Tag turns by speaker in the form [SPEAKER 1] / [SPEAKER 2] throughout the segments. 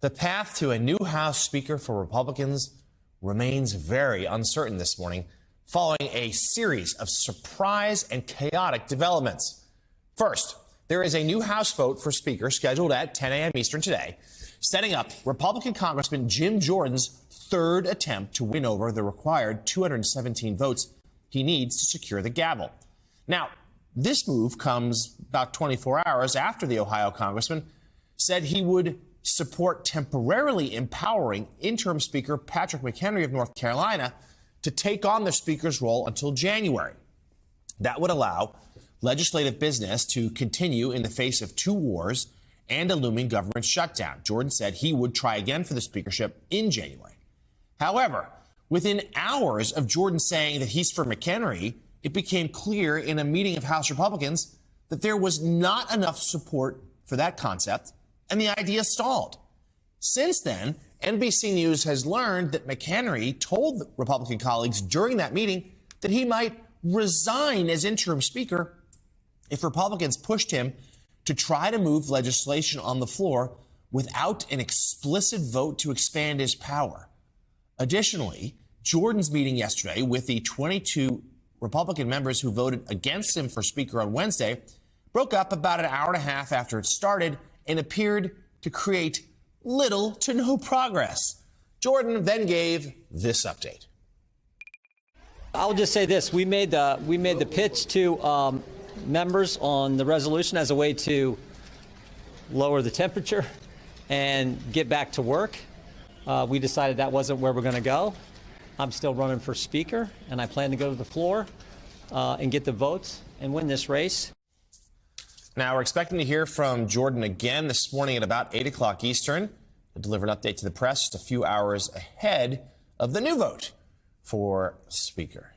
[SPEAKER 1] The path to a new House Speaker for Republicans remains very uncertain this morning, following a series of surprise and chaotic developments. First, there is a new House vote for Speaker scheduled at 10 a.m. Eastern today, setting up Republican Congressman Jim Jordan's third attempt to win over the required 217 votes he needs to secure the gavel. Now, this move comes about 24 hours after the Ohio congressman said he would support temporarily empowering interim Speaker Patrick McHenry of North Carolina to take on the Speaker's role until January. That would allow legislative business to continue in the face of two wars and a looming government shutdown. Jordan said he would try again for the speakership in January. However, within hours of Jordan saying that he's for McHenry, it became clear in a meeting of House Republicans that there was not enough support for that concept, and the idea stalled. Since then, NBC News has learned that McHenry told Republican colleagues during that meeting that he might resign as interim Speaker if Republicans pushed him to try to move legislation on the floor without an explicit vote to expand his power. Additionally, Jordan's meeting yesterday with the 22 Republican members who voted against him for Speaker on Wednesday broke up about an hour and a half after it started and appeared to create little to no progress. Jordan then gave this update.
[SPEAKER 2] I'll just say this: we made the pitch to members on the resolution as a way to lower the temperature and get back to work. We decided that wasn't where we're going to go. I'm still running for Speaker, and I plan to go to the floor and get the votes and win this race.
[SPEAKER 1] Now, we're expecting to hear from Jordan again this morning at about 8 o'clock Eastern. He'll deliver an update to the press just a few hours ahead of the new vote for Speaker.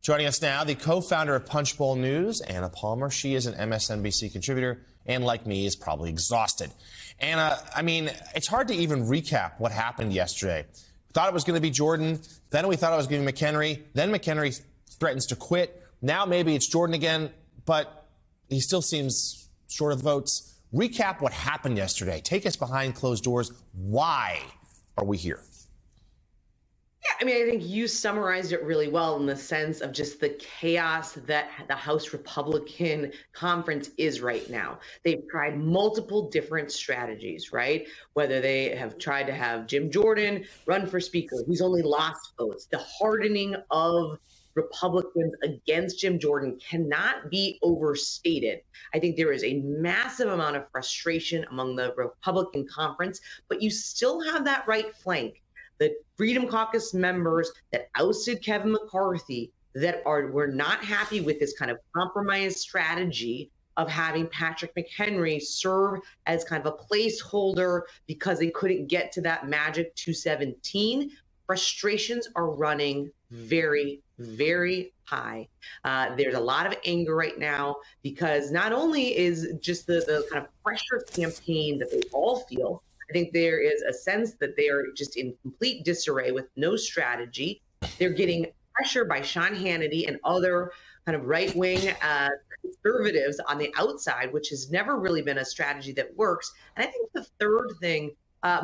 [SPEAKER 1] Joining us now, the co-founder of Punchbowl News, Anna Palmer. She is an MSNBC contributor and, like me, is probably exhausted. Anna, I mean, it's hard to even recap what happened yesterday. We thought it was going to be Jordan. Then we thought it was going to be McHenry. Then McHenry threatens to quit. Now maybe it's Jordan again, but he still seems short of the votes. Recap what happened yesterday. Take us behind closed doors. Why are we here?
[SPEAKER 3] Yeah, I mean, I think you summarized it really well in the sense of just the chaos that the House Republican conference is right now. They've tried multiple different strategies, right? Whether they have tried to have Jim Jordan run for Speaker, who's only lost votes. The hardening of Republicans against Jim Jordan cannot be overstated. I think there is a massive amount of frustration among the Republican conference, but you still have that right flank. The Freedom Caucus members that ousted Kevin McCarthy that were not happy with this kind of compromise strategy of having Patrick McHenry serve as kind of a placeholder because they couldn't get to that magic 217. Frustrations are running very, very high. There's a lot of anger right now because not only is just the kind of pressure campaign that they all feel, I think there is a sense that they are just in complete disarray with no strategy. They're getting pressure by Sean Hannity and other kind of right-wing conservatives on the outside, which has never really been a strategy that works. And I think the third thing,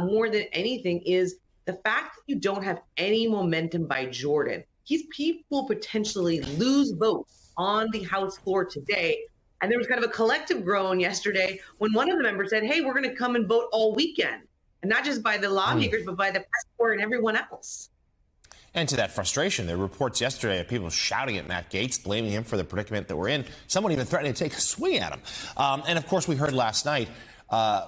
[SPEAKER 3] more than anything, is the fact that you don't have any momentum by Jordan. He will potentially lose votes on the House floor today. And there was kind of a collective groan yesterday when one of the members said, hey, we're going to come and vote all weekend. And not just by the lawmakers, but by the press corps and everyone else.
[SPEAKER 1] And to that frustration, there were reports yesterday of people shouting at Matt Gaetz, blaming him for the predicament that we're in. Someone even threatening to take a swing at him. And, of course, we heard last night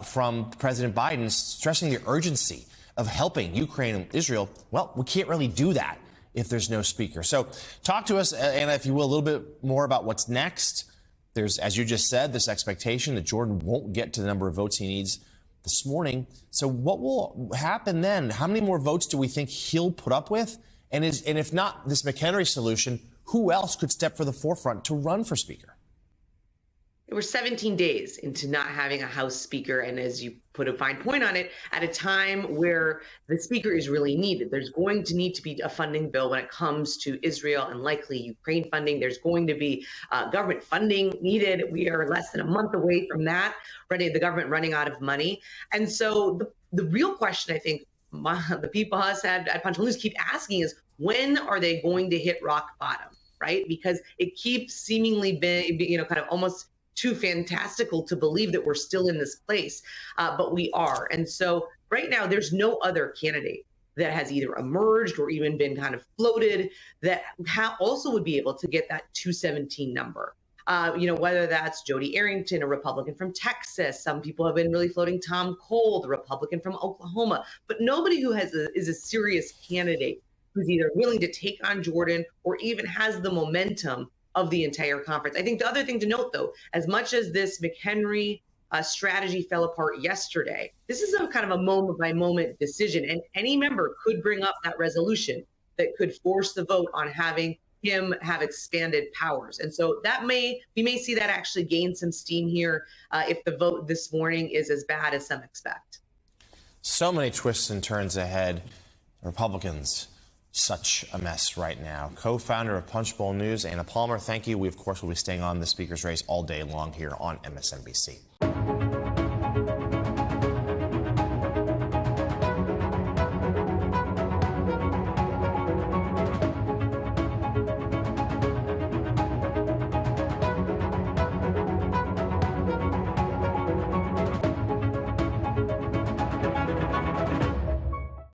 [SPEAKER 1] from President Biden stressing the urgency of helping Ukraine and Israel. Well, we can't really do that if there's no speaker. So talk to us, Anna, if you will, a little bit more about what's next. There's, as you just said, this expectation that Jordan won't get to the number of votes he needs this morning. So what will happen then? How many more votes do we think he'll put up with? And if not this McHenry solution, who else could step for the forefront to run for Speaker?
[SPEAKER 3] We're 17 days into not having a House Speaker, and as you put a fine point on it, at a time where the Speaker is really needed. There's going to need to be a funding bill when it comes to Israel and likely Ukraine funding. There's going to be government funding needed. We are less than a month away from that, the government running out of money. And so the The real question, I think, the people us at Punch News keep asking is, when are they going to hit rock bottom, right? Because it keeps seemingly being, kind of almost too fantastical to believe that we're still in this place, but we are. And so right now, there's no other candidate that has either emerged or even been kind of floated that also would be able to get that 217 number. Whether that's Jody Arrington, a Republican from Texas. Some people have been really floating Tom Cole, the Republican from Oklahoma, but nobody who is a serious candidate who's either willing to take on Jordan or even has the momentum of the entire conference. I think the other thing to note, though, as much as this McHenry strategy fell apart yesterday, this is a kind of a moment by moment decision, and any member could bring up that resolution that could force the vote on having him have expanded powers. And so we may see that actually gain some steam here if the vote this morning is as bad as some expect.
[SPEAKER 1] So many twists and turns ahead. Republicans, such a mess right now. Co-founder of Punchbowl News, Anna Palmer, thank you. We, of course, will be staying on the speaker's race all day long here on MSNBC.